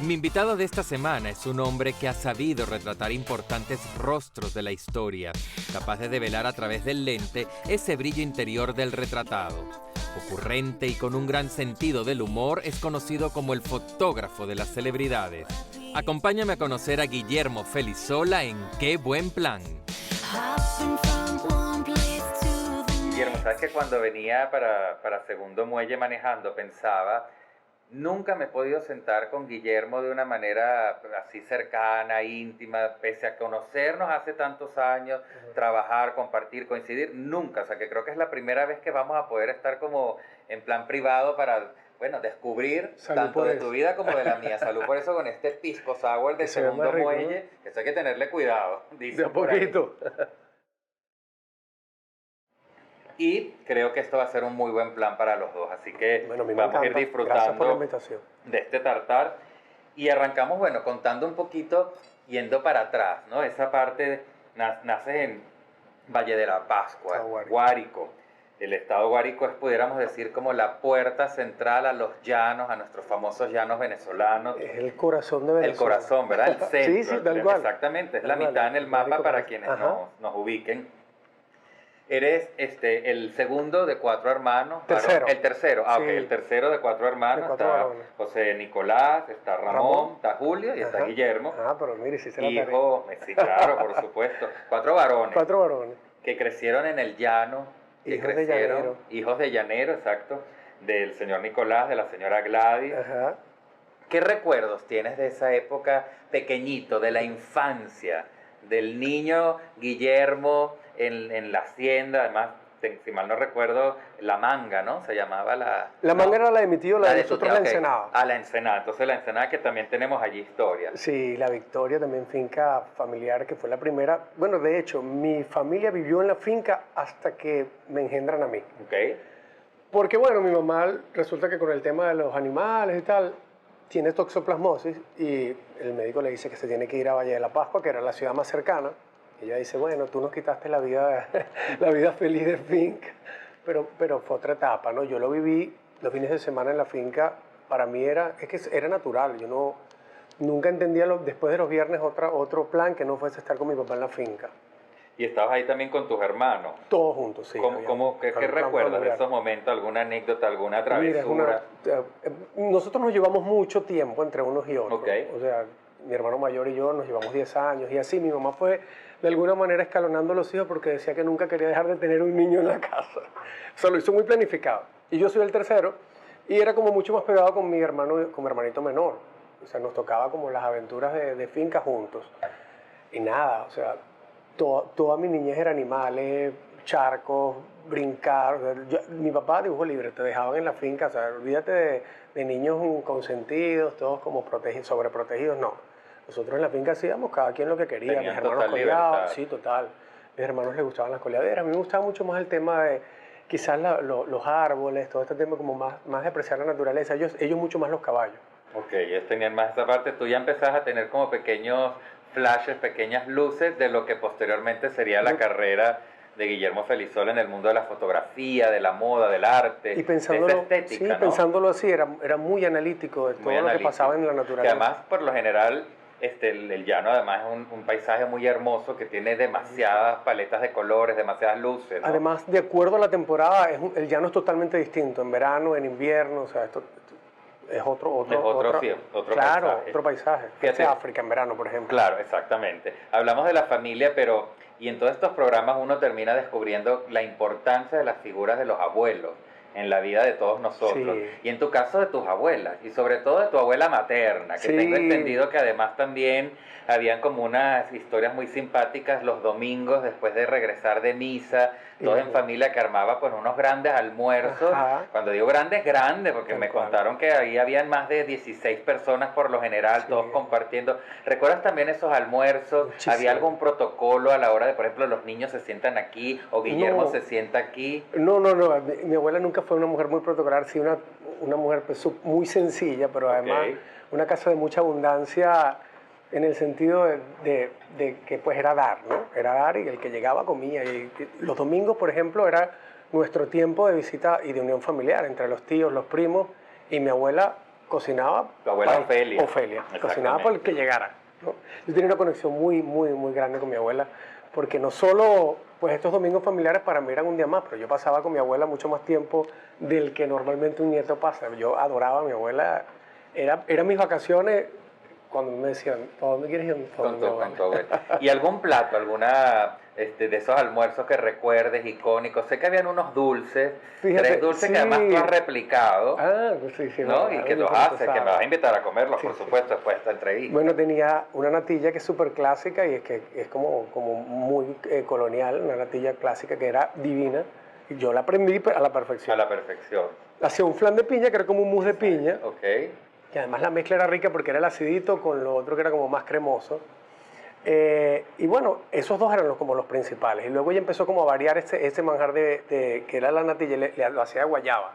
Mi invitado de esta semana es un hombre que ha sabido retratar importantes rostros de la historia, capaz de develar a través del lente ese brillo interior del retratado. Ocurrente y con un gran sentido del humor, es conocido como el fotógrafo de las celebridades. Acompáñame a conocer a Guillermo Felizola en Qué Buen Plan. Guillermo, ¿sabes que cuando venía para Segundo Muelle manejando pensaba... Nunca me he podido sentar con Guillermo de una manera así cercana, íntima, pese a conocernos hace tantos años, trabajar, compartir, coincidir, nunca. O sea, que creo que es la primera vez que vamos a poder estar como en plan privado para, bueno, descubrir tanto de tu vida como de la mía. Salud por eso con este pisco sour de Segundo Muelle. Eso hay que tenerle cuidado, dice. De a poquito. Y creo que esto va a ser un muy buen plan para los dos, así que bueno, vamos a ir disfrutando de este tartar. Y arrancamos, bueno, contando un poquito, yendo para atrás, ¿no? Esa parte, naces en Valle de la Pascua, Guárico. El estado Guárico es, pudiéramos decir, como la puerta central a los llanos, a nuestros famosos llanos venezolanos. Es el corazón de Venezuela. El corazón, ¿verdad? El centro. Sí, sí, tal cual. Exactamente, es la mitad en el mapa para quienes nos ubiquen. Eres el segundo de 4 hermanos. Tercero. El tercero, sí. Okay, el tercero de 4 hermanos. Está José Nicolás, está Ramón, está Julio y está Guillermo. Ah, pero mire, si se la hijo, sí, claro, por supuesto. 4 varones. 4 varones. Que crecieron en el llano. Hijos de llanero. Hijos de llanero, exacto. Del señor Nicolás, de la señora Gladys. Ajá. ¿Qué recuerdos tienes de esa época pequeñito, de la infancia, del niño Guillermo en la hacienda? Además, si mal no recuerdo, La Manga, ¿no? Se llamaba la... La Manga era la de mi tío, la de nosotros, la Ensenada. Ah, la Ensenada. Entonces la Ensenada, que también tenemos allí historia. Sí, la Victoria, también finca familiar, que fue la primera. Bueno, de hecho, mi familia vivió en la finca hasta que me engendran a mí. Ok. Porque, bueno, mi mamá resulta que con el tema de los animales y tal, tiene toxoplasmosis y el médico le dice que se tiene que ir a Valle de la Pascua, que era la ciudad más cercana. Ella dice, bueno, tú nos quitaste la vida feliz de finca, pero fue otra etapa, ¿no? Yo lo viví los fines de semana en la finca, para mí era natural, yo nunca entendía después de los viernes otro plan que no fuese estar con mi papá en la finca. ¿Y estabas ahí también con tus hermanos? Todos juntos, sí. ¿Qué recuerdas de esos momentos? ¿Alguna anécdota, alguna travesura? Mira, nosotros nos llevamos mucho tiempo entre unos y otros. Okay. O sea, mi hermano mayor y yo nos llevamos 10 años y así. Mi mamá fue de alguna manera escalonando los hijos porque decía que nunca quería dejar de tener un niño en la casa. O sea, lo hizo muy planificado. Y yo soy el tercero y era como mucho más pegado con mi hermanito menor. O sea, nos tocaba como las aventuras de finca juntos. Y nada, o sea, toda mi niñez era animales, charcos, brincar. O sea, mi papá, dibujo libre, te dejaban en la finca. O sea, olvídate de niños consentidos, todos como sobreprotegidos, no. Nosotros en la finca hacíamos cada quien lo que quería. Tenían mis hermanos coleaban. Sí, total. Mis hermanos les gustaban las coleaderas. A mí me gustaba mucho más el tema de quizás los árboles, todo este tema como más de apreciar la naturaleza. Ellos mucho más los caballos. Ok, ellos tenían más esa parte. Tú ya empezás a tener como pequeños flashes, pequeñas luces de lo que posteriormente sería la carrera de Guillermo Felizola en el mundo de la fotografía, de la moda, del arte, y pensándolo, de esa estética, sí, ¿no? Pensándolo así, era muy analítico de todo lo que pasaba en la naturaleza. Que además, por lo general, el llano además es un paisaje muy hermoso que tiene demasiadas paletas de colores, demasiadas luces, ¿no? Además, de acuerdo a la temporada, el llano es totalmente distinto, en verano, en invierno, o sea, esto es otro paisaje. Fíjate, África en verano, por ejemplo. Claro, exactamente. Hablamos de la familia, pero y en todos estos programas uno termina descubriendo la importancia de las figuras de los abuelos en la vida de todos nosotros. Sí. Y en tu caso de tus abuelas, y sobre todo de tu abuela materna, que sí. Tengo entendido que además también habían como unas historias muy simpáticas los domingos después de regresar de misa, todos en familia, que armaba pues unos grandes almuerzos. Ajá. Cuando digo grandes, porque me contaron que ahí habían más de 16 personas por lo general, sí. Todos compartiendo. ¿Recuerdas también esos almuerzos? Muchísimo. ¿Había algún protocolo a la hora de, por ejemplo, los niños se sientan aquí o Guillermo se sienta aquí? No. Mi abuela nunca fue una mujer muy protocolar, sí una mujer pues, muy sencilla, pero además una casa de mucha abundancia en el sentido de que pues era dar, ¿no? Era dar y el que llegaba comía. Y los domingos, por ejemplo, era nuestro tiempo de visita y de unión familiar entre los tíos, los primos y mi abuela cocinaba. Tu abuela para Ofelia. Ofelia, cocinaba para el que llegara, ¿no? Yo tenía una conexión muy grande con mi abuela, porque no solo, pues estos domingos familiares para mí eran un día más, pero yo pasaba con mi abuela mucho más tiempo del que normalmente un nieto pasa. Yo adoraba a mi abuela, eran mis vacaciones. Cuando me decían, ¿para dónde quieres ir? Con tu abuela. ¿Y algún plato, alguna de esos almuerzos que recuerdes, icónicos? Sé que habían unos dulces, Fíjate, 3 dulces sí. que además tú has replicado, Pues sí, ¿no? Y que los haces, que me vas a invitar a comerlos, por supuesto, después de esta entrevista. Bueno, tenía una natilla que es súper clásica y es que es como muy colonial, una natilla clásica que era divina. Y yo la aprendí a la perfección. A la perfección. Hacía un flan de piña, que era como un mousse de piña. Ok. Y además la mezcla era rica porque era el acidito con lo otro que era como más cremoso. Y bueno, esos dos eran como los principales. Y luego ya empezó como a variar ese manjar que era la natilla, lo hacía de guayaba.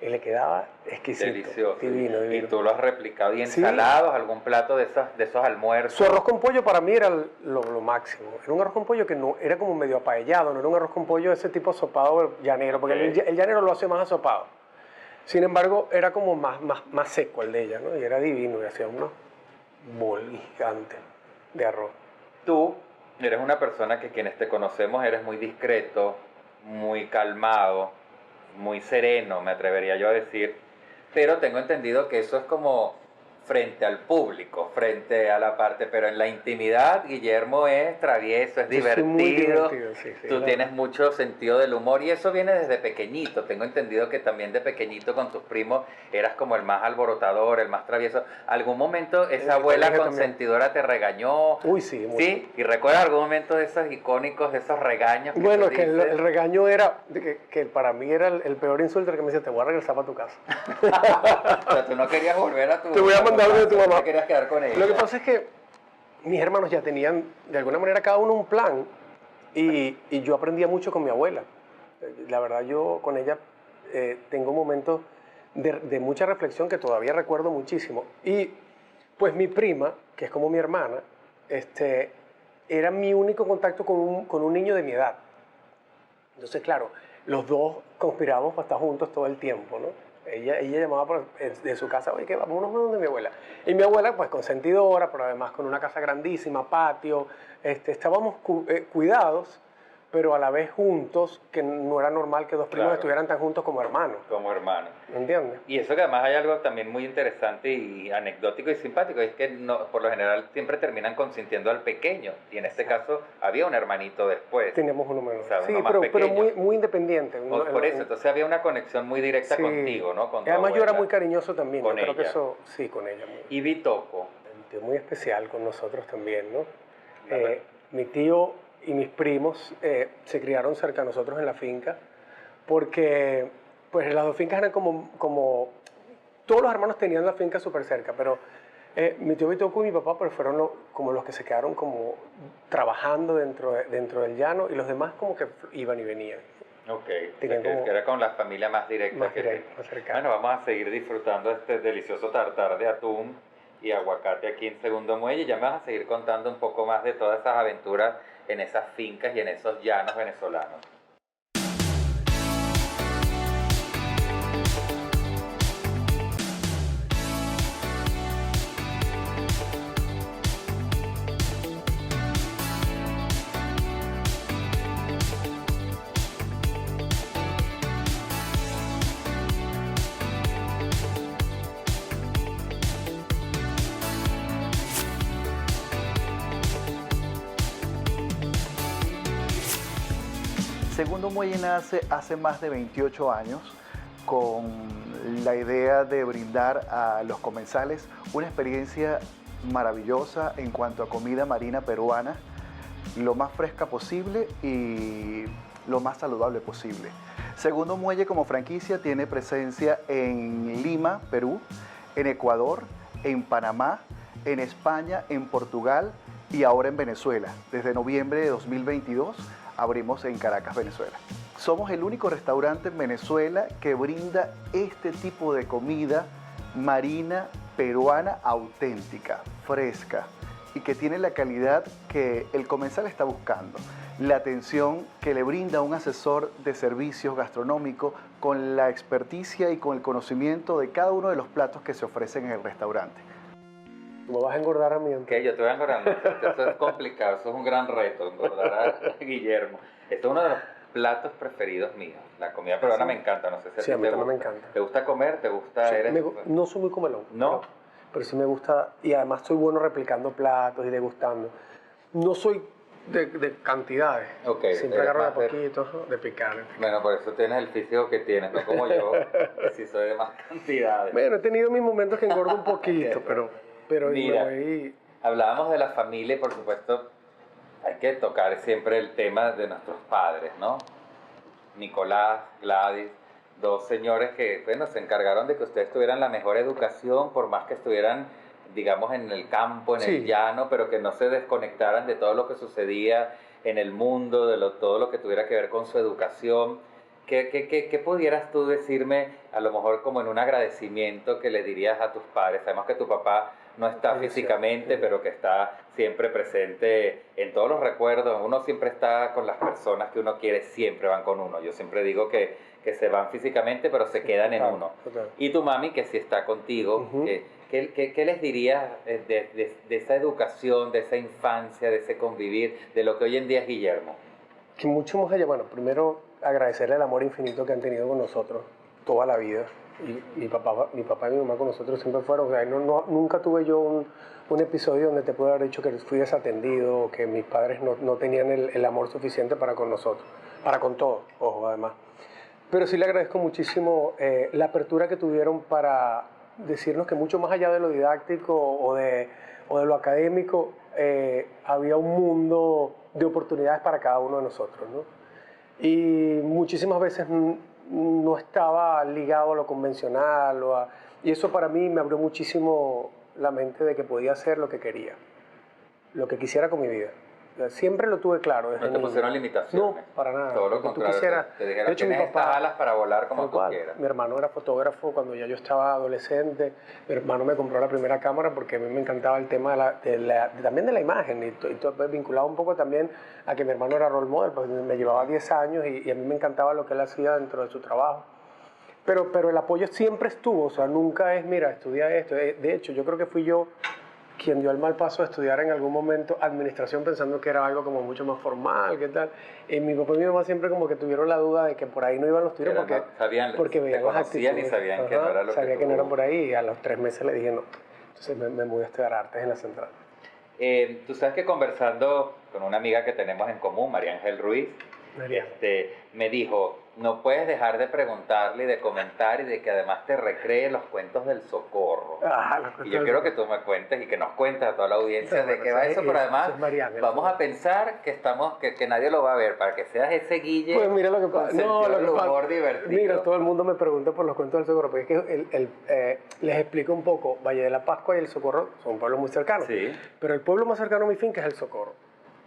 Y le quedaba exquisito. Delicioso. Divino. Y tú lo has replicado. ¿Y ensalados, algún plato de esos almuerzos? Su arroz con pollo para mí era lo máximo. Era un arroz con pollo que no era como medio apaellado, no era un arroz con pollo de ese tipo sopado llanero, porque el llanero lo hace más asopado. Sin embargo, era como más seco el de ella, ¿no? Y era divino, y hacía unos bol gigantes de arroz. Tú eres una persona que quienes te conocemos eres muy discreto, muy calmado, muy sereno, me atrevería yo a decir, pero tengo entendido que eso es como frente al público, frente a la parte, pero en la intimidad Guillermo es travieso, es divertido, muy divertido, sí, tú tienes mucho sentido del humor y eso viene desde pequeñito. Tengo entendido que también de pequeñito con tus primos eras como el más alborotador, el más travieso. ¿Algún momento esa abuela consentidora te regañó? Uy, sí, mucho. ¿Sí? ¿Y recuerdas algún momento de esos icónicos, de esos regaños? Bueno, que el regaño era, que para mí era el peor insulto, que me decía, te voy a regresar para tu casa. O sea, tú no querías volver a tu... Te voy a mandar de tu mamá. No querías quedar con ella. Lo que pasa es que mis hermanos ya tenían, de alguna manera, cada uno un plan. Y yo aprendía mucho con mi abuela. La verdad, yo con ella tengo momentos de mucha reflexión que todavía recuerdo muchísimo. Y pues mi prima, que es como mi hermana, era mi único contacto con un niño de mi edad. Entonces, claro, los dos conspirábamos para estar juntos todo el tiempo, ¿no? Ella llamaba de su casa, oye, que vámonos a donde mi abuela. Y mi abuela, pues consentidora, pero además con una casa grandísima, patio, estábamos cuidados, pero a la vez juntos, que no era normal que dos primos estuvieran tan juntos como hermanos. Como hermanos. ¿Entiendes? Y eso que además hay algo también muy interesante y anecdótico y simpático, es que no, por lo general siempre terminan consintiendo al pequeño, y en este caso había un hermanito después. Teníamos uno menor. O sea, sí, uno más pero muy independiente. Por eso, entonces había una conexión muy directa contigo, ¿no? Con tu además abuela. yo era muy cariñoso también. Con yo creo ella. que eso, sí, con ella. Y Bitoco. Un tío muy especial con nosotros también, ¿no? Mi tío y mis primos se criaron cerca de nosotros en la finca, porque pues las dos fincas eran como todos los hermanos tenían la finca súper cerca, pero mi tío Bitoco y mi papá pues fueron como los que se quedaron como trabajando dentro del llano, y los demás como que iban y venían. Ok, que era con la familia más directa. Más cercana. Bueno, vamos a seguir disfrutando este delicioso tartar de atún y aguacate aquí en Segundo Muelle, y ya me vas a seguir contando un poco más de todas esas aventuras en esas fincas y en esos llanos venezolanos. Segundo Muelle nace hace más de 28 años con la idea de brindar a los comensales una experiencia maravillosa en cuanto a comida marina peruana, lo más fresca posible y lo más saludable posible. Segundo Muelle como franquicia tiene presencia en Lima, Perú, en Ecuador, en Panamá, en España, en Portugal y ahora en Venezuela. Desde noviembre de 2022 abrimos en Caracas, Venezuela. Somos el único restaurante en Venezuela que brinda este tipo de comida marina peruana auténtica, fresca y que tiene la calidad que el comensal está buscando. la atención que le brinda un asesor de servicios gastronómicos con la experticia y con el conocimiento de cada uno de los platos que se ofrecen en el restaurante. Tú me vas a engordar a mí. ¿Qué? Yo te voy a engordar. Eso es complicado, eso es un gran reto, engordar a Guillermo. Esto es uno de los platos preferidos míos. La comida peruana me encanta, no sé si Sí, a mí también me encanta. ¿Te gusta comer? ¿Te gusta? Sí, Eres... no soy muy comelón. ¿No? Pero sí me gusta, y además soy bueno replicando platos y degustando. No soy de cantidades. Okay, siempre agarro de poquito, de picar. Bueno, por eso tienes el físico que tienes, no como yo, que sí soy de más cantidades. Bueno, he tenido mis momentos que engordo un poquito, pero mira, voy... hablábamos de la familia y por supuesto hay que tocar siempre el tema de nuestros padres, ¿no? Nicolás, Gladys, dos señores que, bueno, se encargaron de que ustedes tuvieran la mejor educación, por más que estuvieran, digamos, en el campo, en el llano, pero que no se desconectaran de todo lo que sucedía en el mundo, de todo lo que tuviera que ver con su educación. ¿Qué pudieras tú decirme, a lo mejor como en un agradecimiento que le dirías a tus padres? Sabemos que tu papá no está físicamente, pero que está siempre presente en todos los recuerdos. Uno siempre está con las personas que uno quiere, siempre van con uno. Yo siempre digo que se van físicamente, pero se quedan en uno. Total. Y tu mami, que sí está contigo, ¿qué les dirías de esa educación, de esa infancia, de ese convivir, de lo que hoy en día es Guillermo? Que mucho más allá, bueno, primero agradecerle el amor infinito que han tenido con nosotros toda la vida. Y mi papá y mi mamá con nosotros siempre fueron, o sea, nunca tuve yo un episodio donde te puedo haber dicho que fui desatendido o que mis padres no tenían el amor suficiente para con nosotros, para con todos, ojo, además. Pero sí le agradezco muchísimo la apertura que tuvieron para decirnos que mucho más allá de lo didáctico o de lo académico, había un mundo de oportunidades para cada uno de nosotros, ¿no? Y muchísimas veces no estaba ligado a lo convencional, y eso para mí me abrió muchísimo la mente de que podía hacer lo que quería, lo que quisiera con mi vida. Siempre lo tuve claro. ¿No te pusieron limitaciones? No, para nada. Todo lo contrario, te dijeron, de hecho, tienes estas alas para volar como tú quieras. Mi hermano era fotógrafo cuando ya yo estaba adolescente. Mi hermano me compró la primera cámara porque a mí me encantaba el tema también de la imagen, y todo vinculado un poco también a que mi hermano era role model, pues me llevaba 10 años y a mí me encantaba lo que él hacía dentro de su trabajo. Pero el apoyo siempre estuvo, o sea, nunca es, mira, estudia esto. De hecho, yo creo que fui yo quien dio el mal paso de estudiar en algún momento administración pensando que era algo como mucho más formal, ¿qué tal? Y mi papá y mi mamá siempre como que tuvieron la duda de que por ahí no iban los tiros porque veían las actitudes. Y sabían que no era lo que sabía que no era por ahí, y a los 3 meses le dije no. Entonces me mudé a estudiar artes en la central. Tú sabes que conversando con una amiga que tenemos en común, María Ángel Ruiz, me dijo, no puedes dejar de preguntarle y de comentar y de que además te recree los cuentos del Socorro. Y yo quiero que tú me cuentes y que nos cuentes a toda la audiencia de qué va eso, pero además vamos a pensar que nadie lo va a ver, para que seas ese Guille. Pues mira lo que pasa. Humor divertido. Mira, todo el mundo me pregunta por los cuentos del Socorro, porque es que les explico un poco. Valle de la Pascua y el Socorro son pueblos muy cercanos, pero el pueblo más cercano a mi finca es el Socorro.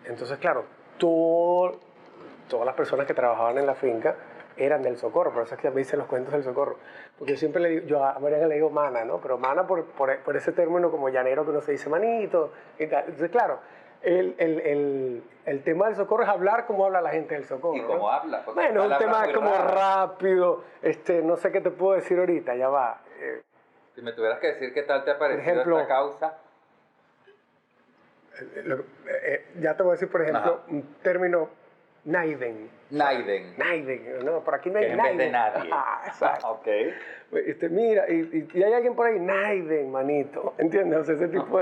Entonces, claro, todas las personas que trabajaban en la finca eran del Socorro, por eso es que me dicen los cuentos del Socorro. Porque yo siempre le digo, yo a Mariana le digo mana, ¿no? Pero mana por ese término como llanero que uno se dice manito y tal. Entonces, claro, el tema del Socorro es hablar como habla la gente del Socorro. ¿Y cómo habla? Bueno, es un tema como rápido, no sé qué te puedo decir ahorita, ya va. Si me tuvieras que decir qué tal te ha parecido esta causa. Ya te voy a decir, por ejemplo, un término Naiden, no, por aquí no hay Naiden. En vez de nadie. Exacto. Okay. Mira, y hay alguien por ahí, Naiden, manito, ¿entiendes? O sea, ese tipo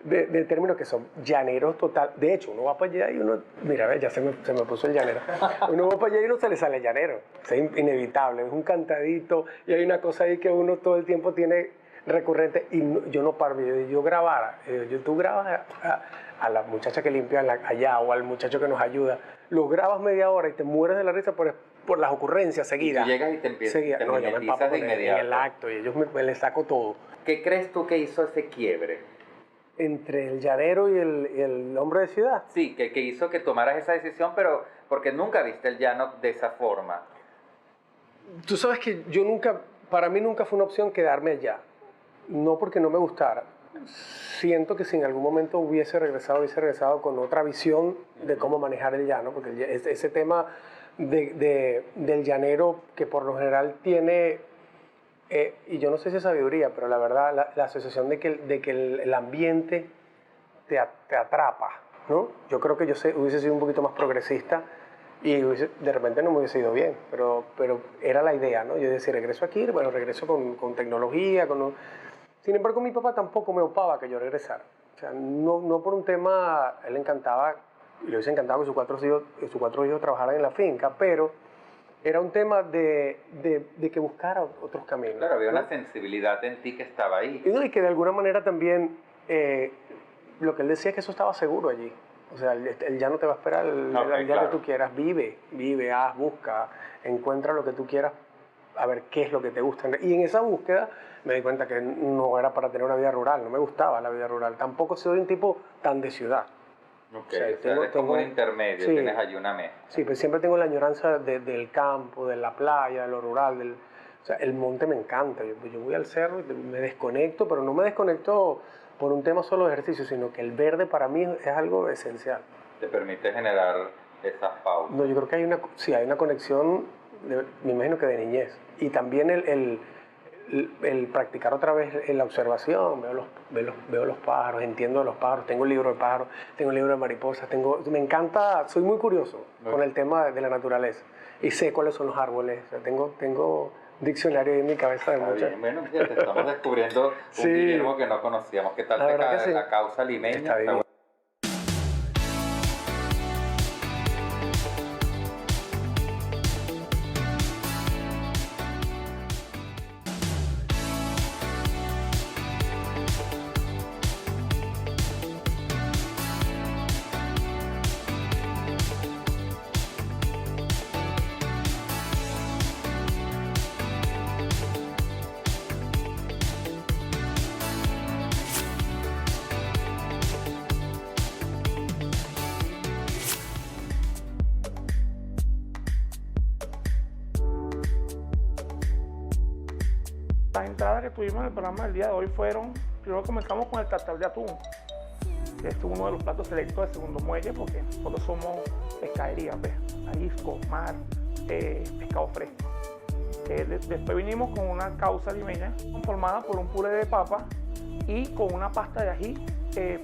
de términos que son llaneros total. De hecho, uno va para allá y uno, mira, ya se me puso el llanero. Uno va para allá y uno se le sale llanero. Es inevitable, es un cantadito y hay una cosa ahí que uno todo el tiempo tiene recurrente y yo no paro, yo grabara, tú grabas a la muchacha que limpia allá o al muchacho que nos ayuda, los grabas media hora y te mueres de la risa por las ocurrencias seguidas. Y tú llegas y te empiezas no, yo me empapo de inmediato. En el acto y ellos me les saco todo. ¿Qué crees tú que hizo ese quiebre? ¿Entre el llanero y el hombre de ciudad? Sí, que hizo que tomaras esa decisión, pero porque nunca viste el llano de esa forma. Tú sabes que para mí nunca fue una opción quedarme allá. No porque no me gustara. siento que si en algún momento hubiese regresado con otra visión de cómo manejar el llano, porque ese tema del llanero que por lo general tiene, y yo no sé si es sabiduría, pero la verdad, la sensación de que el ambiente te atrapa, ¿no? Yo creo que hubiese sido un poquito más progresista y de repente no me hubiese ido bien, pero era la idea, ¿no? Yo decía, regreso aquí, bueno, regreso con tecnología, Sin embargo, mi papá tampoco me opaba que yo regresara. O sea, no por un tema, él le encantaba, y le hubiese encantado que sus cuatro hijos trabajaran en la finca, pero era un tema de que buscara otros caminos. Claro, había ¿no? una sensibilidad en ti que estaba ahí. Y que de alguna manera también, lo que él decía es que eso estaba seguro allí. O sea, él ya no te va a esperar el día que tú quieras. Vive, haz, busca, encuentra lo que tú quieras, a ver qué es lo que te gusta. Y en esa búsqueda me di cuenta que no era para tener una vida rural, no me gustaba la vida rural. Tampoco soy un tipo tan de ciudad. Okay, o sea, es como un intermedio, sí, tienes allí una mezcla. Sí, pero siempre tengo la añoranza del campo, de la playa, de lo rural. O sea, el monte me encanta. Yo voy al cerro y me desconecto, pero no me desconecto por un tema solo de ejercicio, sino que el verde para mí es algo esencial. Te permite generar esas pausas. No, yo creo que hay una conexión, me imagino que de niñez. Y también el practicar otra vez la observación, veo los pájaros, entiendo de los pájaros, tengo un libro de pájaros, tengo un libro de mariposas, me encanta, soy muy curioso con el tema de la naturaleza y sé cuáles son los árboles, o sea, tengo diccionario en mi cabeza de muchas. Bueno, fíjate, estamos descubriendo un Guillermo que no conocíamos. ¿Qué tal te cae la causa limeña? Está bien. Las entradas que tuvimos en el programa del día de hoy fueron, primero comenzamos con el tartar de atún, que es uno de los platos selectos del segundo muelle, porque nosotros somos pescadería, marisco, mar, pescado fresco. Después vinimos con una causa limeña conformada por un puré de papa y con una pasta de ají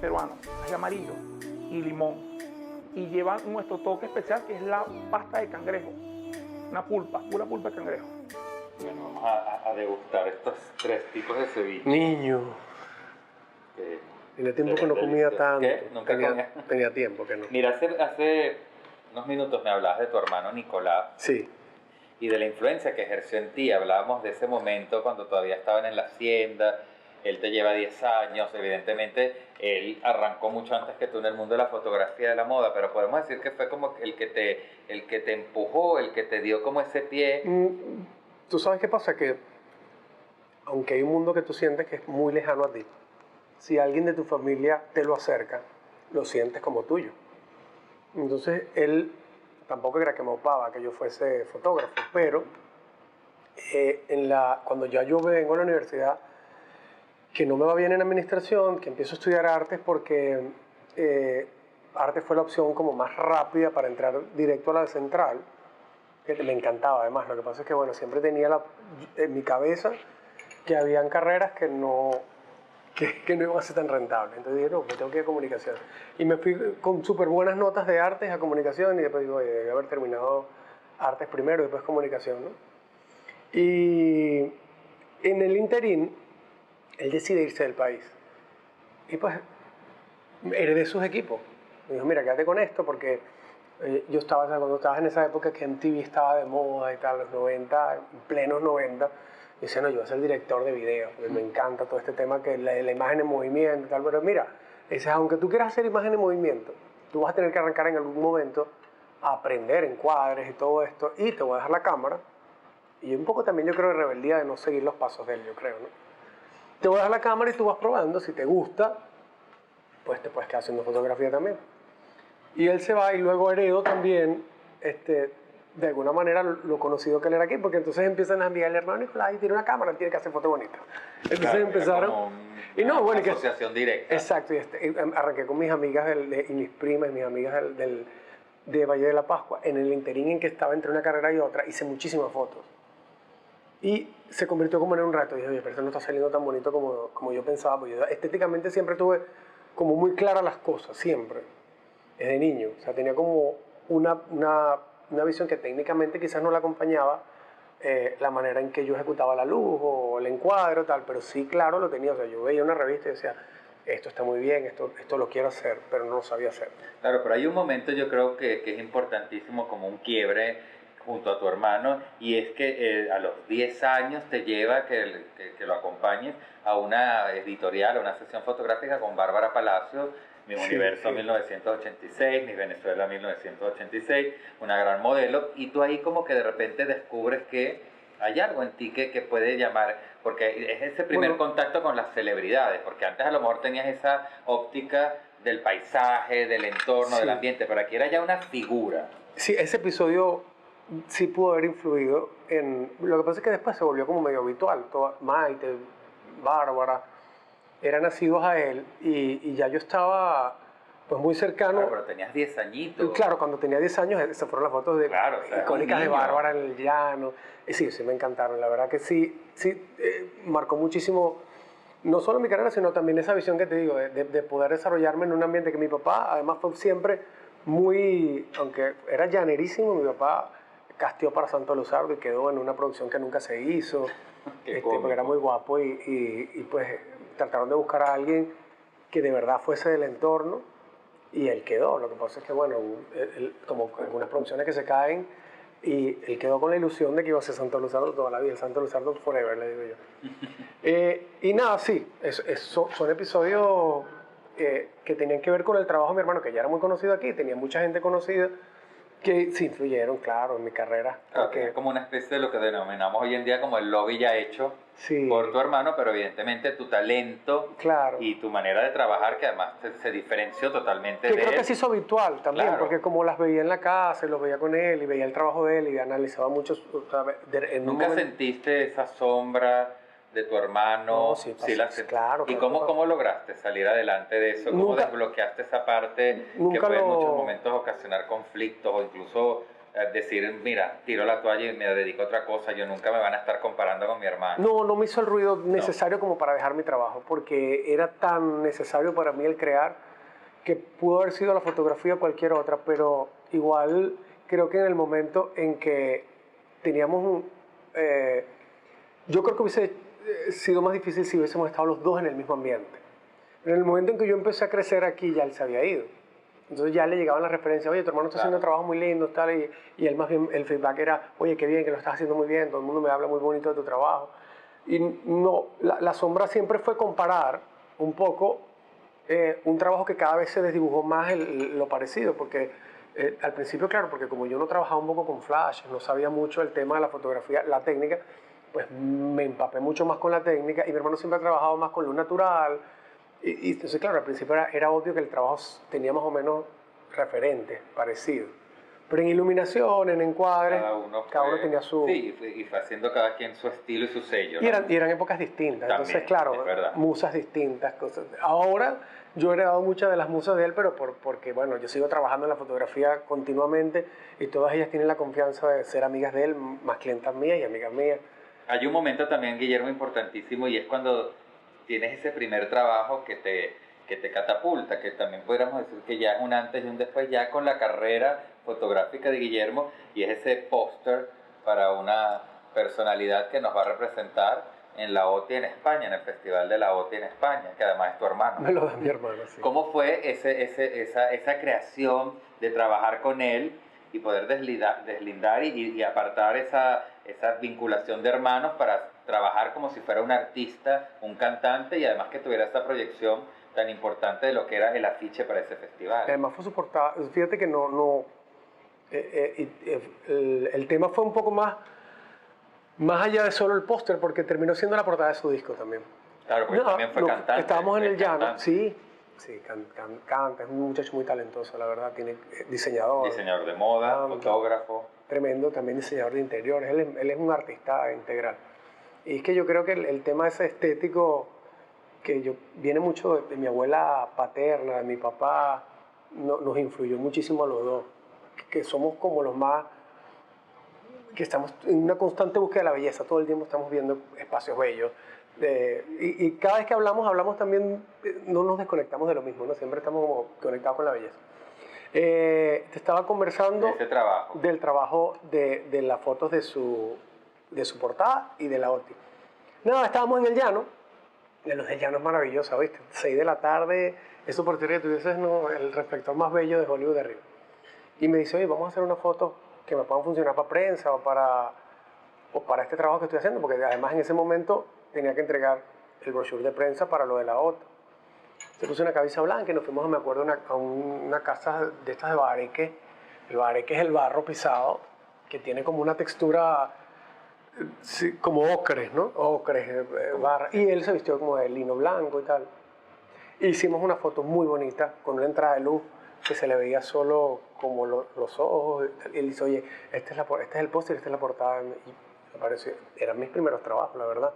peruano, ají amarillo y limón. Y llevan nuestro toque especial, que es la pasta de cangrejo, una pulpa, pura pulpa de cangrejo. Bueno, vamos a degustar estos tres tipos de ceviche. Niño. Tenía tiempo que no comía tanto. ¿Qué? ¿Nunca comía? Tenía tiempo que no. Mira, hace unos minutos me hablabas de tu hermano Nicolás. Sí. Y de la influencia que ejerció en ti. Hablábamos de ese momento cuando todavía estaban en la hacienda. Él te lleva 10 años. Evidentemente, él arrancó mucho antes que tú en el mundo de la fotografía, de la moda. Pero podemos decir que fue como el que te empujó, el que te dio como ese pie. ¿Tú sabes qué pasa? Que aunque hay un mundo que tú sientes que es muy lejano a ti, si alguien de tu familia te lo acerca, lo sientes como tuyo. Entonces, él tampoco era que me opaba que yo fuese fotógrafo, pero cuando yo vengo a la universidad, que no me va bien en administración, que empiezo a estudiar artes porque arte fue la opción como más rápida para entrar directo a la de Central, que me encantaba además. Lo que pasa es que, bueno, siempre tenía en mi cabeza que habían carreras que no iban a ser tan rentables. Entonces dije, no, pues tengo que ir a comunicación. Y me fui con súper buenas notas de artes a comunicación y después digo, oye, debí haber terminado artes primero y después comunicación, ¿no? Y en el interín, él decide irse del país. Y pues, heredé sus equipos. Me dijo, mira, quédate con esto porque cuando estabas en esa época que MTV estaba de moda y tal, los 90, en plenos 90, y decía, no, yo voy a ser director de video, porque me encanta todo este tema que la imagen en movimiento y tal, pero mira, dices, aunque tú quieras hacer imagen en movimiento, tú vas a tener que arrancar en algún momento a aprender encuadres y todo esto, y te voy a dejar la cámara, y un poco también yo creo de rebeldía de no seguir los pasos de él, yo creo, ¿no? Te voy a dejar la cámara y tú vas probando, si te gusta, pues te puedes quedar haciendo fotografía también. Y él se va y luego heredo también de alguna manera lo conocido que él era aquí, porque entonces empiezan a enviarle, hermano Nicolás, tiene una cámara, tiene que hacer fotos bonitas. Entonces Claro, era empezaron... como y no, bueno, y que, asociación directa. exacto, y arranqué con mis amigas y mis primas y mis amigas de Valle de la Pascua. En el interín en que estaba entre una carrera y otra, hice muchísimas fotos. Y se convirtió como en un reto. Dije, oye, pero esto no está saliendo tan bonito como yo pensaba, porque yo estéticamente siempre tuve como muy claras las cosas, siempre, desde niño. O sea, tenía como una visión que técnicamente quizás no la acompañaba la manera en que yo ejecutaba la luz o el encuadre o tal, pero sí, claro, lo tenía. O sea, yo veía una revista y decía, esto está muy bien, esto lo quiero hacer, pero no lo sabía hacer. Claro, pero hay un momento yo creo que es importantísimo, como un quiebre junto a tu hermano, y es que a los 10 años te lleva que lo acompañes a una editorial, a una sesión fotográfica con Bárbara Palacios, Miss Universo 1986, Miss Venezuela 1986, una gran modelo, y tú ahí como que de repente descubres que hay algo en ti que puede llamar, porque es ese primer contacto con las celebridades, porque antes a lo mejor tenías esa óptica del paisaje, del entorno, del ambiente, pero aquí era ya una figura. Sí, ese episodio sí pudo haber influido en... Lo que pasa es que después se volvió como medio habitual. Maite, Bárbara, eran nacidos a él y ya yo estaba pues muy cercano. Claro, pero tenías 10 añitos. Claro, cuando tenía 10 años, esas fueron las fotos icónicas de Bárbara en el llano. Sí, sí me encantaron. La verdad que sí marcó muchísimo, no solo mi carrera, sino también esa visión que te digo, de poder desarrollarme en un ambiente que mi papá, además, fue siempre muy, aunque era llanerísimo, mi papá casteó para Santo Luzardo y quedó en una producción que nunca se hizo, porque era muy guapo y pues trataron de buscar a alguien que de verdad fuese del entorno y él quedó. Lo que pasa es que, bueno, como algunas producciones que se caen, y él quedó con la ilusión de que iba a ser Santo Luzardo toda la vida, el Santo Luzardo forever, le digo yo. Y nada, sí, son episodios que tenían que ver con el trabajo de mi hermano, que ya era muy conocido aquí, tenía mucha gente conocida, que sí influyeron, claro, en mi carrera. Claro, que es como una especie de lo que denominamos hoy en día como el lobby ya hecho por tu hermano, pero evidentemente tu talento y tu manera de trabajar, que además se diferenció totalmente de él. Creo que se hizo habitual también, porque como las veía en la casa, y los veía con él, y veía el trabajo de él, y analizaba mucho. ¿Nunca sentiste esa sombra de tu hermano? No, sí, claro. ¿Y cómo lograste salir adelante de eso? ¿Cómo desbloqueaste esa parte que puede en muchos momentos ocasionar conflictos o incluso decir, mira, tiro la toalla y me dedico a otra cosa, yo nunca me van a estar comparando con mi hermano? No me hizo el ruido necesario como para dejar mi trabajo, porque era tan necesario para mí el crear que pudo haber sido la fotografía o cualquier otra, pero igual creo que en el momento en que teníamos yo creo que hubiese sido más difícil si hubiésemos estado los dos en el mismo ambiente. En el momento en que yo empecé a crecer aquí, ya él se había ido. Entonces ya le llegaban las referencias, oye, tu hermano está haciendo un trabajo muy lindo, tal, y él más bien, el feedback era, oye, qué bien, que lo estás haciendo muy bien, todo el mundo me habla muy bonito de tu trabajo. Y no, la sombra siempre fue comparar un poco un trabajo que cada vez se desdibujó más lo parecido, porque al principio, claro, porque como yo no trabajaba un poco con flash, no sabía mucho el tema de la fotografía, la técnica, pues me empapé mucho más con la técnica, y mi hermano siempre ha trabajado más con luz natural, y entonces, claro, al principio era obvio que el trabajo tenía más o menos referentes, parecidos. Pero en iluminación, en encuadres, cada uno tenía su... Sí, y fue haciendo cada quien su estilo y su sello, ¿no? Y eran épocas distintas, También, entonces, claro, musas distintas, cosas. Ahora yo he heredado muchas de las musas de él, pero porque, bueno, yo sigo trabajando en la fotografía continuamente y todas ellas tienen la confianza de ser amigas de él, más clientas mías y amigas mías. Hay un momento también, Guillermo, importantísimo, y es cuando tienes ese primer trabajo que te catapulta, que también podríamos decir que ya es un antes y un después, ya con la carrera fotográfica de Guillermo, y es ese póster para una personalidad que nos va a representar en la OTI en España, en el Festival de la OTI en España, que además es tu hermano. Me lo da mi hermano, sí. ¿Cómo fue esa creación de trabajar con él y poder deslindar y apartar esa vinculación de hermanos para trabajar como si fuera un artista, un cantante, y además que tuviera esa proyección tan importante de lo que era el afiche para ese festival? Además fue soportado, fíjate que el tema fue un poco más allá de solo el póster, porque terminó siendo la portada de su disco también. Claro, porque también fue cantante. Estábamos en el llano, sí, canta, es un muchacho muy talentoso, la verdad, tiene diseñador de moda, fotógrafo. tremendo, también diseñador de interiores, él es un artista integral. Y es que yo creo que el tema ese estético, viene mucho de mi abuela paterna, de mi papá, nos influyó muchísimo a los dos, que somos como los más, que estamos en una constante búsqueda de la belleza, todo el tiempo estamos viendo espacios bellos. Y cada vez que hablamos también, no nos desconectamos de lo mismo, ¿no? Siempre estamos como conectados con la belleza. Te estaba conversando del trabajo de las fotos de su portada y de la OTI. Nada, estábamos en el llano, y los del llano es maravilloso, ¿viste? 6 de la tarde, eso por teoría tú dices, no, el reflector más bello de Hollywood de arriba. Y me dice, oye, vamos a hacer una foto que me puedan funcionar para prensa o para este trabajo que estoy haciendo, porque además en ese momento tenía que entregar el brochure de prensa para lo de la OTA. Se puso una camisa blanca y nos fuimos, me acuerdo, a una casa de estas de bareque. El bareque es el barro pisado, que tiene como una textura como ocres, ¿no? Ocres, barra. Y él se vistió como de lino blanco y tal. Hicimos una foto muy bonita, con una entrada de luz que se le veía solo como los ojos. Y él dice, oye, este es el póster, esta es la portada. Y me pareció, eran mis primeros trabajos, la verdad.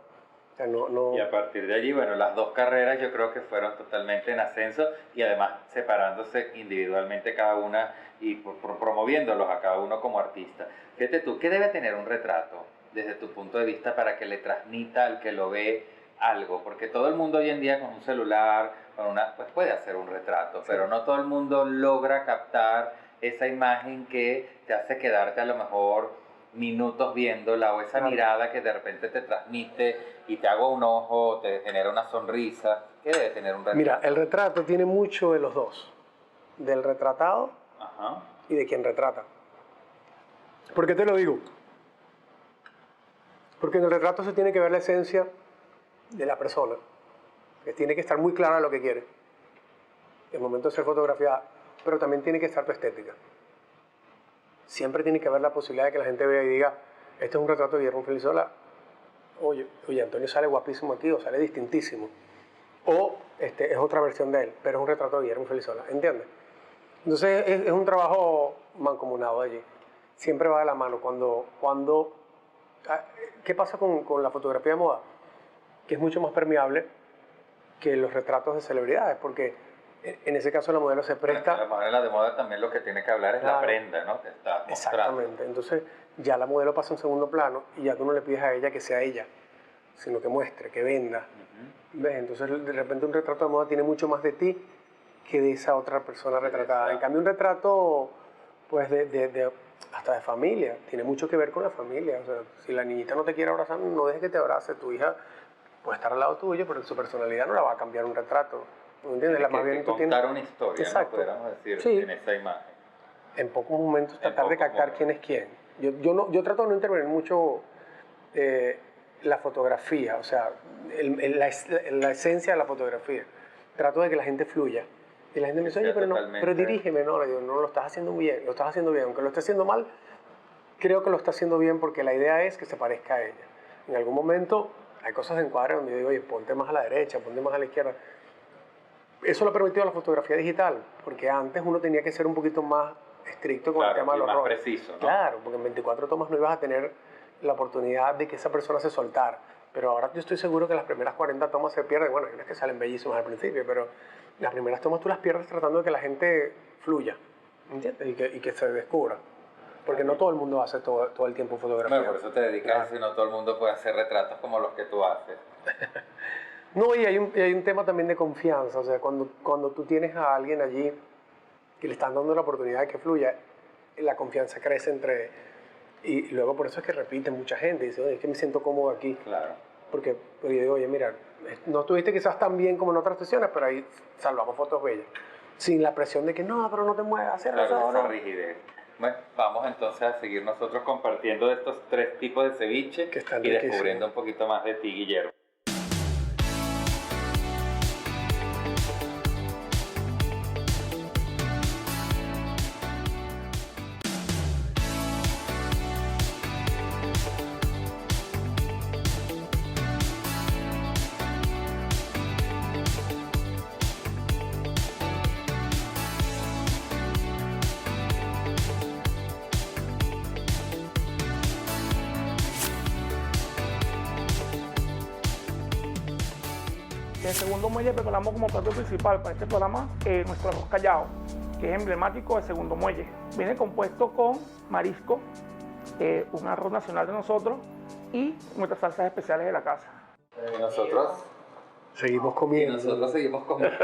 O sea, Y a partir de allí, bueno, las dos carreras yo creo que fueron totalmente en ascenso y además separándose individualmente cada una y promoviéndolos a cada uno como artista. Fíjate tú, ¿qué debe tener un retrato desde tu punto de vista para que le transmita al que lo ve algo? Porque todo el mundo hoy en día con un celular, pues puede hacer un retrato, sí, pero no todo el mundo logra captar esa imagen que te hace quedarte a lo mejor minutos viéndola, o esa mirada que de repente te transmite y te hago un ojo, te genera una sonrisa. ¿Qué debe tener un retrato? Mira, el retrato tiene mucho de los dos, del retratado y de quien retrata. ¿Por qué te lo digo? Porque en el retrato se tiene que ver la esencia de la persona, que tiene que estar muy clara lo que quiere en el momento de ser fotografiada, pero también tiene que estar tu estética. Siempre tiene que haber la posibilidad de que la gente vea y diga, este es un retrato de Guillermo Felizola, oye, Antonio sale guapísimo aquí, o sale distintísimo, o este es otra versión de él, pero es un retrato de Guillermo Felizola, ¿entiendes? Entonces es un trabajo mancomunado allí, siempre va de la mano. ¿Qué pasa con la fotografía de moda? Que es mucho más permeable que los retratos de celebridades, porque en ese caso la modelo se presta... La modelo de moda también lo que tiene que hablar es la prenda, ¿no? Que está mostrando. Exactamente. Entonces ya la modelo pasa en segundo plano y ya tú no le pides a ella que sea ella, sino que muestre, que venda. ¿Ves? Entonces de repente un retrato de moda tiene mucho más de ti que de esa otra persona retratada. En cambio un retrato pues hasta de familia, tiene mucho que ver con la familia. O sea, si la niñita no te quiere abrazar, no dejes que te abrace. Tu hija puede estar al lado tuyo, pero su personalidad no la va a cambiar un retrato. ¿No entiendes? Más bien contar una historia, exacto, ¿no? Podríamos decir, sí, en esa imagen. En pocos momentos tratar de captar quién es quién. Yo trato de no intervenir mucho la fotografía, o sea, la esencia de la fotografía. Trato de que la gente fluya. Y la gente me dice, oye, pero dirígeme, no, yo, no lo estás haciendo bien, lo estás haciendo bien. Aunque lo esté haciendo mal, creo que lo está haciendo bien porque la idea es que se parezca a ella. En algún momento hay cosas de encuadre donde yo digo, oye, ponte más a la derecha, ponte más a la izquierda. Eso lo ha permitido la fotografía digital, porque antes uno tenía que ser un poquito más estricto con el tema de los más roles. Preciso, ¿no? Claro, porque en 24 tomas no ibas a tener la oportunidad de que esa persona se soltara. Pero ahora yo estoy seguro que las primeras 40 tomas se pierden. Bueno, hay unas que salen bellísimas al principio, pero las primeras tomas tú las pierdes tratando de que la gente fluya, ¿entiendes? Y que se descubra. Porque no todo el mundo hace todo el tiempo fotografía. Bueno, por eso te dedicas a eso y no todo el mundo puede hacer retratos como los que tú haces. No, y hay un tema también de confianza. O sea, cuando tú tienes a alguien allí que le están dando la oportunidad de que fluya, la confianza crece entre... Y luego por eso es que repite mucha gente. Dice, oye, es que me siento cómodo aquí. Claro. Porque yo digo, oye, mira, no estuviste quizás tan bien como en otras sesiones, pero ahí salvamos fotos bellas. Sin la presión de que, no, pero no te muevas, hacerlo ahora. Esa rigidez. Bueno, vamos entonces a seguir nosotros compartiendo de estos 3 tipos de ceviche y descubriendo un poquito más de ti, Guillermo. En el segundo muelle preparamos como plato principal para este programa nuestro arroz callao, que es emblemático del segundo muelle. Viene compuesto con marisco, un arroz nacional de nosotros y nuestras salsas especiales de la casa. Nosotros Seguimos Y comiendo. nosotros seguimos comiendo.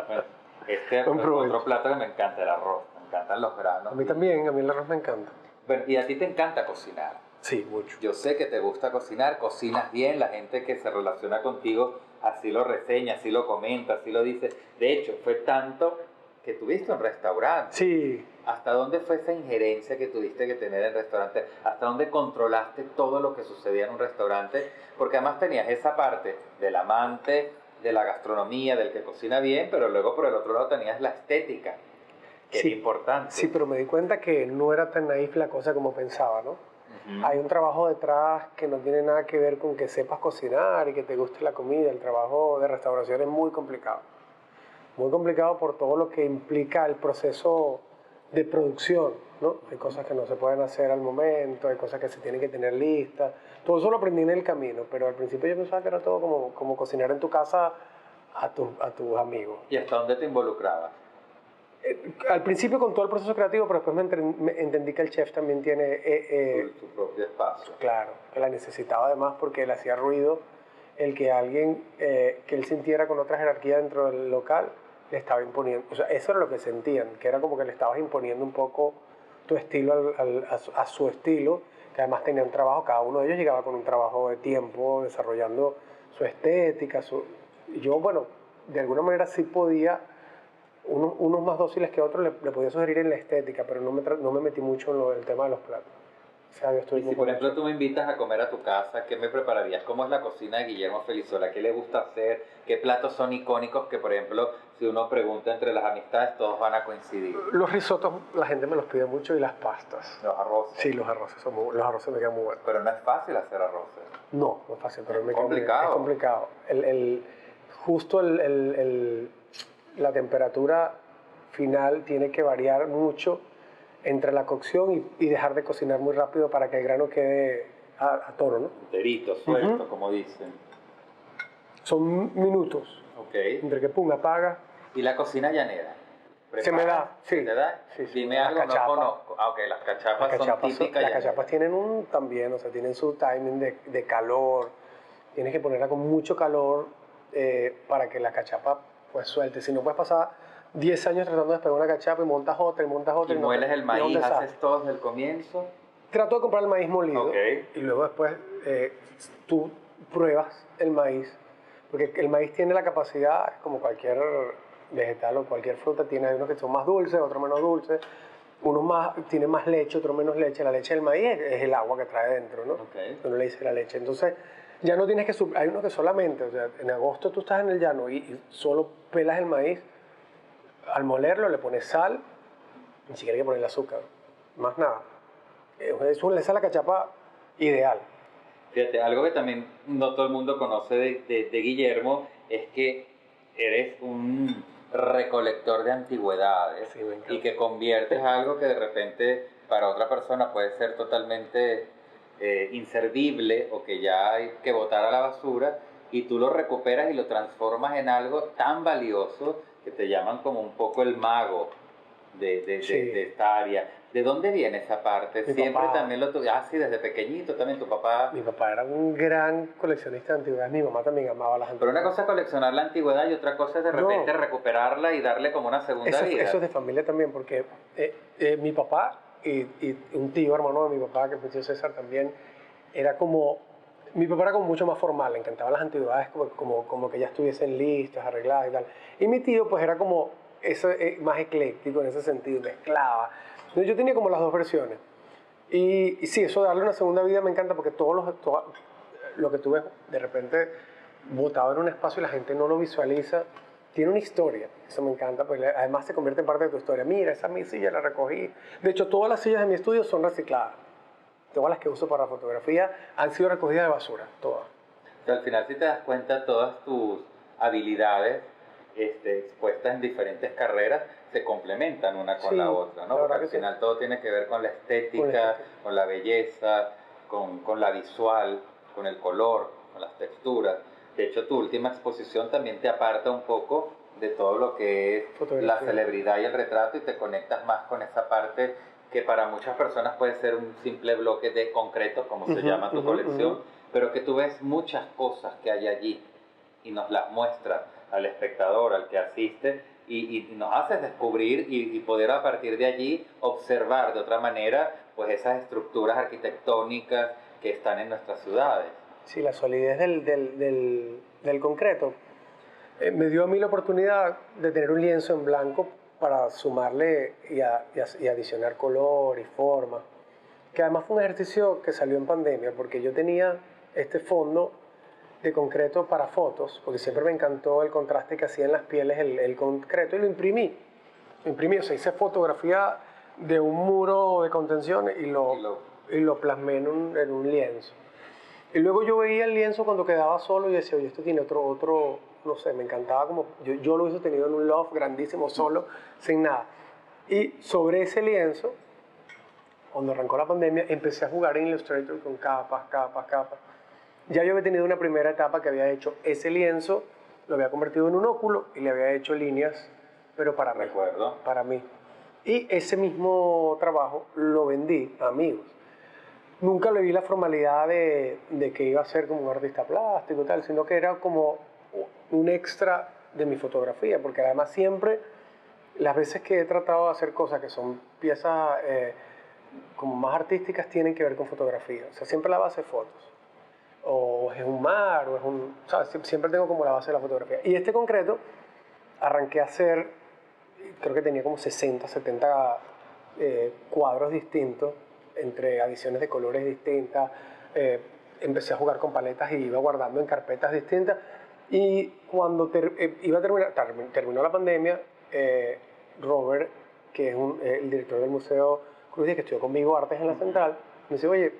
Bueno, este es Buen provecho. otro plato que me encanta, el arroz. Me encantan los granos. A mí también, a mí el arroz me encanta. Bueno, y a ti te encanta cocinar. Sí, mucho. Yo sé que te gusta cocinar, cocinas bien, la gente que se relaciona contigo así lo reseña, así lo comenta, así lo dice. De hecho, fue tanto que tuviste un restaurante. Sí, ¿Hasta dónde fue esa injerencia que tuviste que tener en el restaurante? ¿Hasta dónde controlaste todo lo que sucedía en un restaurante? Porque además tenías esa parte del amante, de la gastronomía, del que cocina bien, pero luego por el otro lado tenías la estética, que Sí. era importante. sí, pero me di cuenta que no era tan naif la cosa como pensaba, ¿no? Ujú. Hay un trabajo detrás que no tiene nada que ver con que sepas cocinar y que te guste la comida. El trabajo de restauración es muy complicado. Muy complicado por todo lo que implica el proceso de producción, ¿no? Hay cosas que no se pueden hacer al momento, hay cosas que se tienen que tener listas. Todo eso lo aprendí en el camino, pero al principio yo pensaba que era todo como cocinar en tu casa a tus amigos. ¿Y hasta dónde te involucrabas? Al principio con todo el proceso creativo, pero después me entendí que el chef también tiene... Tu propio espacio. Claro, que la necesitaba además porque le hacía ruido el que alguien que él sintiera con otra jerarquía dentro del local le estaba imponiendo. O sea, eso era lo que sentían, que era como que le estabas imponiendo un poco tu estilo a su estilo, que además tenía un trabajo, cada uno de ellos llegaba con un trabajo de tiempo, desarrollando su estética. Yo, bueno, de alguna manera sí podía, unos más dóciles que otros le podía sugerir en la estética, pero no me metí mucho en el tema de los platos. O sea, yo estoy Y si por ejemplo tú me invitas a comer a tu casa, ¿qué me prepararías? ¿Cómo es la cocina de Guillermo Felizola? ¿Qué le gusta hacer? ¿Qué platos son icónicos que, por ejemplo, si uno pregunta entre las amistades, todos van a coincidir? Los risotos, la gente me los pide mucho y las pastas. Los arroces. Sí, los arroces los arroces me quedan muy buenos. Pero no es fácil hacer arroces. No es fácil, pero Es me quedan muy bien. complicado. Es complicado. Justo la temperatura final tiene que variar mucho entre la cocción y dejar de cocinar muy rápido para que el grano quede a tono, ¿no? Enterito, suelto, como dicen. Son minutos Ok. entre que pum, apaga. ¿Y la cocina llanera? Se me da, sí. ¿Se te da? Sí, sí. Dime Las algo, no cachapas. conozco. Ah, ok, las cachapas, Las cachapas, son típicas las llaneras. cachapas tienen también, o sea, tienen su timing de calor. Tienes que ponerla con mucho calor para que la cachapa pues suelte. Si no puedes pasar 10 años tratando de despegar una cachapa y montas otra y montas otra. Y y no mueles te- el y es maíz, un desastre. haces todo desde el comienzo. Trato de comprar el maíz molido Ok. y luego después tú pruebas el maíz, porque el maíz tiene la capacidad, como cualquier vegetal o cualquier fruta, hay unos que son más dulces, otros menos dulces, unos tienen más leche, otros menos leche. La leche del maíz es el agua que trae dentro, ¿no? Ok. Uno le dice la leche. Entonces, ya no tienes que... Hay unos que solamente, o sea, en agosto tú estás en el llano y solo pelas el maíz, al molerlo le pones sal, ni siquiera hay que ponerle azúcar, más nada. Esa es la cachapa ideal. Fíjate, algo que también no todo el mundo conoce de Guillermo es que eres un recolector de antigüedades Sí, me encanta. y que conviertes algo que de repente para otra persona puede ser totalmente inservible o que ya hay que botar a la basura, y tú lo recuperas y lo transformas en algo tan valioso que te llaman como un poco el mago de Sí. esta área. ¿De dónde viene esa parte? Mi Siempre papá. también lo tuviste. Ah, sí, desde pequeñito también tu papá. Mi papá era un gran coleccionista de antigüedades, mi mamá también amaba las Pero antigüedades. una cosa es coleccionar la antigüedad y otra cosa es de No. repente recuperarla y darle como una segunda vida. Eso es de familia también, porque mi papá y un tío, hermano de mi papá, que es mi tío César también, era como... Mi papá era como mucho más formal, le encantaban las antigüedades como que ya estuviesen listas, arregladas y tal. Y mi tío pues era como más ecléctico en ese sentido, mezclaba. Entonces yo tenía como las dos versiones. Y sí, eso de darle una segunda vida me encanta porque todo lo que tú ves de repente botado en un espacio y la gente no lo visualiza, tiene una historia. Eso me encanta, porque además se convierte en parte de tu historia. Mira, esa mi silla la recogí. De hecho, todas las sillas de mi estudio son recicladas. Todas las que uso para fotografía han sido recogidas de basura, todas. O sea, al final, si te das cuenta, todas tus habilidades expuestas en diferentes carreras se complementan una con Sí, la otra, la ¿no? Porque verdad al que sí. final todo tiene que ver con la estética, Con la estética. con la belleza, con la visual, con el color, con las texturas. De hecho, tu última exposición también te aparta un poco de todo lo que es Fotografía. la celebridad y el retrato y te conectas más con esa parte que para muchas personas puede ser un simple bloque de concreto, como se llama tu colección, pero que tú ves muchas cosas que hay allí y nos las muestras al espectador, al que asiste, y nos haces descubrir y poder a partir de allí observar de otra manera pues esas estructuras arquitectónicas que están en nuestras ciudades. Sí, la solidez del concreto me dio a mí la oportunidad de tener un lienzo en blanco para sumarle y adicionar color y forma, que además fue un ejercicio que salió en pandemia, porque yo tenía este fondo de concreto para fotos, porque siempre me encantó el contraste que hacía en las pieles el concreto, y lo imprimí, o sea, hice fotografía de un muro de contención y lo plasmé en un lienzo. Y luego yo veía el lienzo cuando quedaba solo y decía, oye, esto tiene otro, no sé, me encantaba como, yo lo hubiese tenido en un loft grandísimo, solo, sin nada. Y sobre ese lienzo, cuando arrancó la pandemia, empecé a jugar en Illustrator con capas. Ya yo había tenido una primera etapa que había hecho ese lienzo, lo había convertido en un óculo y le había hecho líneas, pero para mí. Recuerdo. Para mí. Y ese mismo trabajo lo vendí a amigos. Nunca le vi la formalidad de que iba a ser como un artista plástico y tal, sino que era como un extra de mi fotografía, porque además siempre, las veces que he tratado de hacer cosas que son piezas como más artísticas, tienen que ver con fotografía. O sea, siempre la base es fotos. O es un mar, o es un... O sea, siempre tengo como la base de la fotografía. Y este concreto, arranqué a hacer, creo que tenía como 60, 70 cuadros distintos, entre adiciones de colores distintas. Empecé a jugar con paletas y iba guardando en carpetas distintas. Y cuando iba a terminó la pandemia, Robert, que es el director del Museo Cruz Diez, que estudió conmigo Artes en la Central, me dice, oye,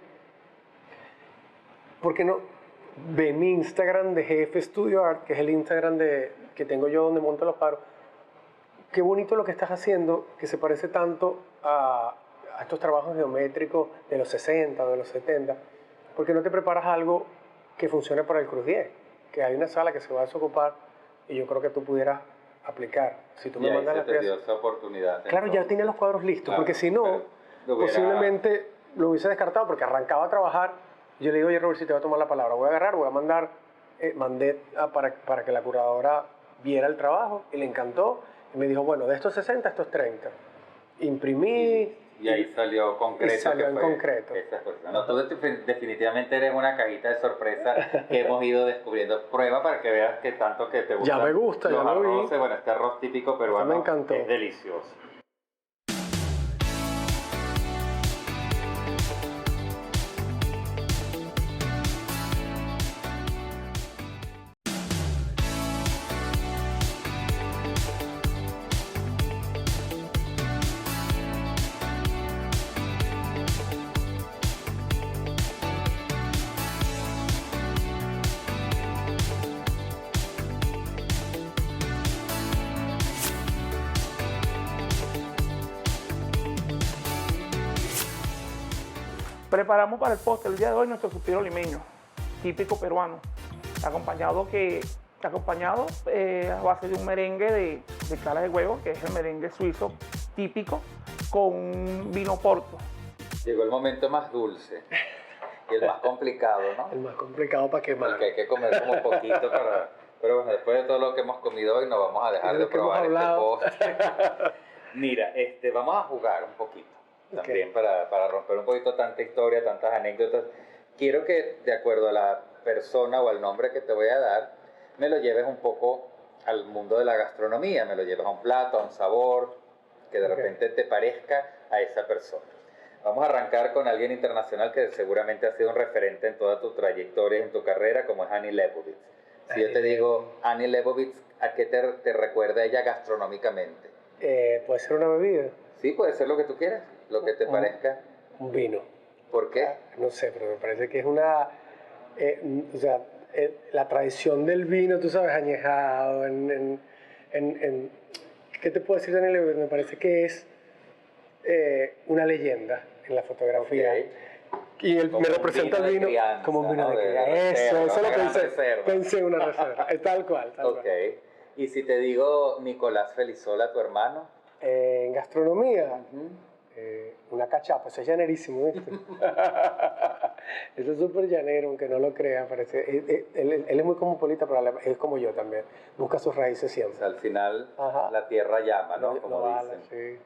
¿por qué no ve mi Instagram de GF Studio Art, que es el Instagram que tengo yo donde monto los cuadros? Qué bonito lo que estás haciendo, que se parece tanto a estos trabajos geométricos de los 60 o de los 70. ¿Por qué no te preparas algo que funcione para el Cruz 10? Que hay una sala que se va a desocupar y yo creo que tú pudieras aplicar. Si tú me mandas la pieza. Dio esa oportunidad. Claro, ya tenía los cuadros listos, claro, porque si no, posiblemente lo hubiese descartado, porque arrancaba a trabajar. Yo le digo, oye, Robert, si te voy a tomar la palabra, voy a mandar, mandé para que la curadora viera el trabajo y le encantó. Y me dijo, bueno, de estos 60, estos 30. Imprimí. Y ahí salió concreto. Y salió en concreto. No, tú definitivamente eres una cajita de sorpresa que hemos ido descubriendo. Prueba para que veas que tanto que te gusta. Ya me gusta, los ya lo vi. arroces, bueno, este arroz típico peruano me encantó. Es delicioso. Preparamos para el postre el día de hoy nuestro suspiro limeño, típico peruano, acompañado a base de un merengue de clara de huevo, que es el merengue suizo típico, con vino porto. Llegó el momento más dulce y el más complicado, ¿no? El más complicado para quemar. Porque hay que comer como poquito para... Pero bueno, después de todo lo que hemos comido hoy, no vamos a dejar de probar este postre. Mira, vamos a jugar un poquito. También para romper un poquito tanta historia, tantas anécdotas. Quiero que, de acuerdo a la persona o al nombre que te voy a dar, me lo lleves un poco al mundo de la gastronomía, me lo lleves a un plato, a un sabor, que de repente te parezca a esa persona. Vamos a arrancar con alguien internacional que seguramente ha sido un referente en toda tu trayectoria, en tu carrera, como es Annie Leibovitz. Si yo te digo Annie Leibovitz, ¿a qué te recuerda ella gastronómicamente? Puede ser una bebida. Sí, puede ser lo que tú quieras, lo que te parezca. Un vino. ¿Por qué? No sé, pero me parece que es una... la tradición del vino, tú sabes, añejado, ¿qué te puedo decir, Daniel? Me parece que es una leyenda en la fotografía. Okay. Y Como me un representa vino el de vino crianza, como un vino ¿no? de De crianza. reserva, Eso lo una gran pensé. reserva. Pensé en una reserva. Tal cual, tal Ok. cual. Y si te digo Nicolás Felizola, tu hermano. En gastronomía, Ujú. una cachapa, eso es llanerísimo, ¿viste? Eso es súper llanero, aunque no lo crea. Parece. Él es muy cosmopolita, pero es como yo también. Busca sus raíces O siempre. sea, al final Ajá. la tierra llama, ¿no? No Como vale, dicen. sí.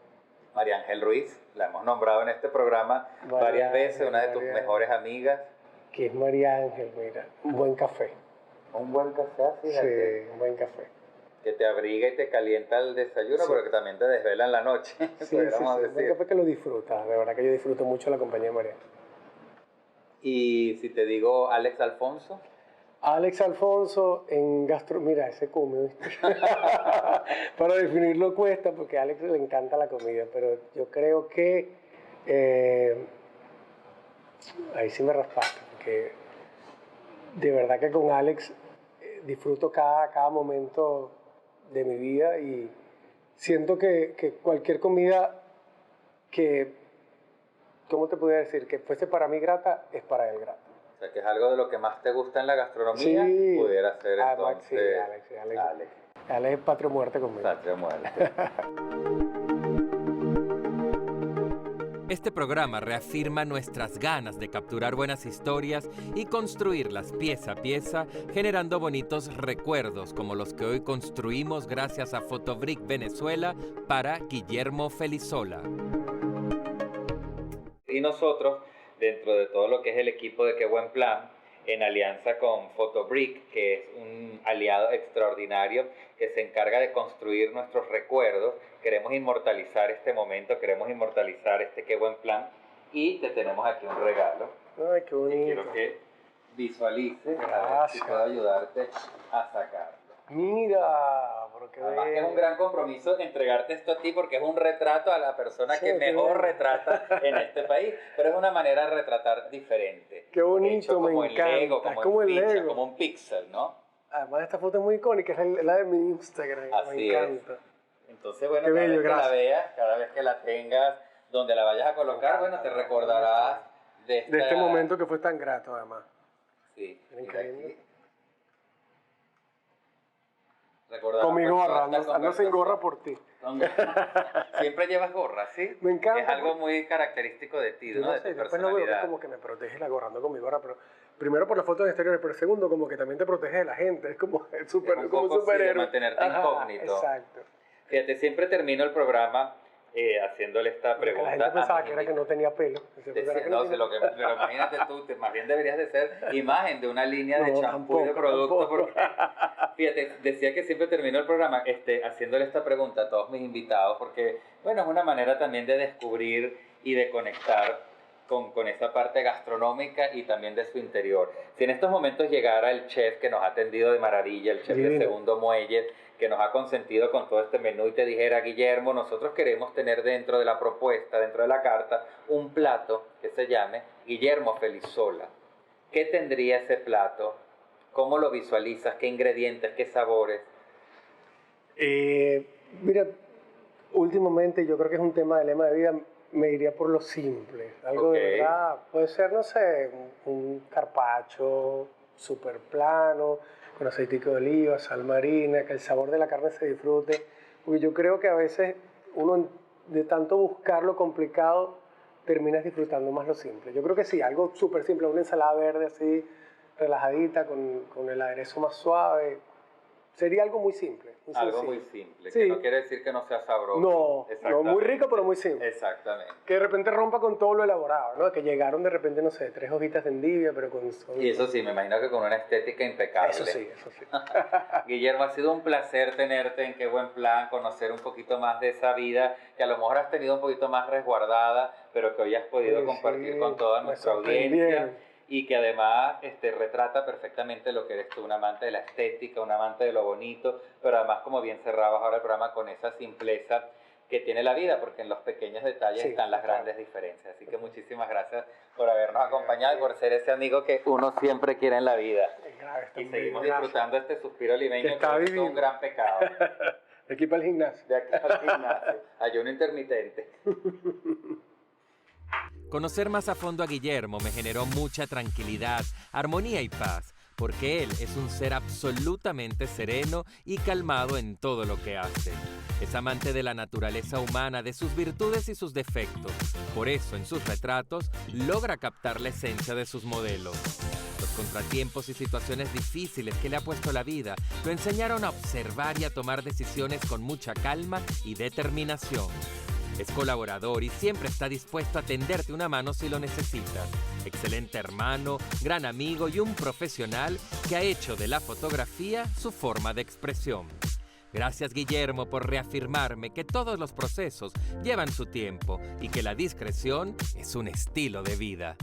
María Ángel Ruiz, la hemos nombrado en este programa María varias veces, Ángel, una de tus María mejores amigas. Que es María Ángel, mira. Un buen café. Un buen café, fíjate. Sí, un buen café. Que te abriga y te calienta el desayuno, Sí. pero que también te desvela en la noche, Sí, pudiéramos un buen decir. café que lo disfrutas. De verdad que yo disfruto mucho la compañía de María. Y si te digo Alex Alfonso, Alex Alfonso en mira, ese come, ¿viste? Para definirlo cuesta porque a Alex le encanta la comida, pero yo creo que ahí sí me raspaste, porque de verdad que con Alex disfruto cada momento de mi vida y siento que cualquier comida que, ¿cómo te podría decir? Que fuese para mí grata, es para él grata. o sea, que es algo de lo que más te gusta en la gastronomía, Sí. pudiera ser Además, sí, entonces Alex. Alex es patria o muerte conmigo. Patria o muerte. Este programa reafirma nuestras ganas de capturar buenas historias y construirlas pieza a pieza, generando bonitos recuerdos como los que hoy construimos gracias a Fotobric Venezuela para Guillermo Felizola. Y nosotros, dentro de todo lo que es el equipo de Qué Buen Plan, en alianza con Fotobric, que es un aliado extraordinario que se encarga de construir nuestros recuerdos, queremos inmortalizar este momento, queremos inmortalizar este Qué Buen Plan, y te tenemos aquí un regalo. Ay, qué Y bonito. quiero que visualices, a ver si Gracias. puedo ayudarte a sacarlo. Mira, porque Además que es un gran compromiso entregarte esto a ti porque es un retrato a la persona Sí, que qué mejor bien. retrata en este país, pero es una manera de retratar diferente. Qué bonito, Hecho como me en encanta. Lego, Es como como en el ficha, Lego. como un pixel, ¿no? Además, esta foto es muy icónica, es la de mi Instagram. Así me es. encanta. Entonces, bueno, Qué cada bello, vez que la gracias. veas, cada vez que la tengas, donde la vayas a colocar, bueno, te recordarás de este momento que fue tan grato, además. Sí, Miren mira qué lindo. aquí. Recordarás Con mi pues, gorra, toda esta ando sin conversación. gorra por ti. Siempre llevas gorra, ¿sí? Me encanta. Es algo muy característico de ti, Yo ¿no? no De sé, tu después lo veo que personalidad. como que me protege la gorra, ando con mi gorra, pero primero por las fotos exteriores, pero segundo como que también te protege de la gente, es como es super, Es un como un poco, sí, de superhéroe. mantenerte incógnito. Exacto. Fíjate, siempre termino el programa haciéndole esta Porque pregunta. la gente pensaba mis que era que invitados. no tenía pelo. Se pensaba que No, tenía pero imagínate tú, más bien deberías de ser imagen de una línea de No, champú y de tampoco, producto. tampoco. Porque, fíjate, decía que siempre termino el programa haciéndole esta pregunta a todos mis invitados, porque, bueno, es una manera también de descubrir y de conectar con esa parte gastronómica y también de su interior. Si en estos momentos llegara el chef que nos ha atendido de maravilla, el chef de Divino. Segundo Muelle, que nos ha consentido con todo este menú y te dijera, Guillermo, nosotros queremos tener dentro de la propuesta, dentro de la carta, un plato que se llame Guillermo Felizola. ¿Qué tendría ese plato? ¿Cómo lo visualizas? ¿Qué ingredientes? ¿Qué sabores? Mira, últimamente yo creo que es un tema de lema de vida, me iría por lo simple. Algo Ok. de verdad, puede ser, no sé, un carpaccio súper plano, con aceitico de oliva, sal marina, que el sabor de la carne se disfrute. Porque yo creo que a veces uno de tanto buscar lo complicado terminas disfrutando más lo simple. Yo creo que sí, algo súper simple, una ensalada verde así, relajadita, con el aderezo más suave. Sería algo muy simple. Algo sencillo. muy simple, Sí. que no quiere decir que no sea sabroso. No, muy rico, pero muy simple. Exactamente. Que de repente rompa con todo lo elaborado, ¿no? Que llegaron de repente, no sé, 3 hojitas de endivia, pero con... Y eso sí, me imagino que con una estética impecable. Eso sí, eso sí. Guillermo, ha sido un placer tenerte en Qué Buen Plan, conocer un poquito más de esa vida que a lo mejor has tenido un poquito más resguardada, pero que hoy has podido Sí, compartir sí, con toda me nuestra sorprendieron. audiencia y que además retrata perfectamente lo que eres tú, un amante de la estética, un amante de lo bonito, pero además como bien cerrabas ahora el programa con esa simpleza que tiene la vida, porque en los pequeños detalles Sí, están las claro. grandes diferencias. Así que muchísimas gracias por habernos acompañado y por ser ese amigo que uno siempre quiere en la vida. Y seguimos disfrutando este suspiro limeño, Que está creo que es divino. un gran pecado. De aquí para el gimnasio. De aquí al gimnasio, ayuno intermitente. Conocer más a fondo a Guillermo me generó mucha tranquilidad, armonía y paz, porque él es un ser absolutamente sereno y calmado en todo lo que hace. Es amante de la naturaleza humana, de sus virtudes y sus defectos. Por eso, en sus retratos, logra captar la esencia de sus modelos. Los contratiempos y situaciones difíciles que le ha puesto la vida lo enseñaron a observar y a tomar decisiones con mucha calma y determinación. Es colaborador y siempre está dispuesto a tenderte una mano si lo necesitas. Excelente hermano, gran amigo y un profesional que ha hecho de la fotografía su forma de expresión. Gracias, Guillermo, por reafirmarme que todos los procesos llevan su tiempo y que la discreción es un estilo de vida.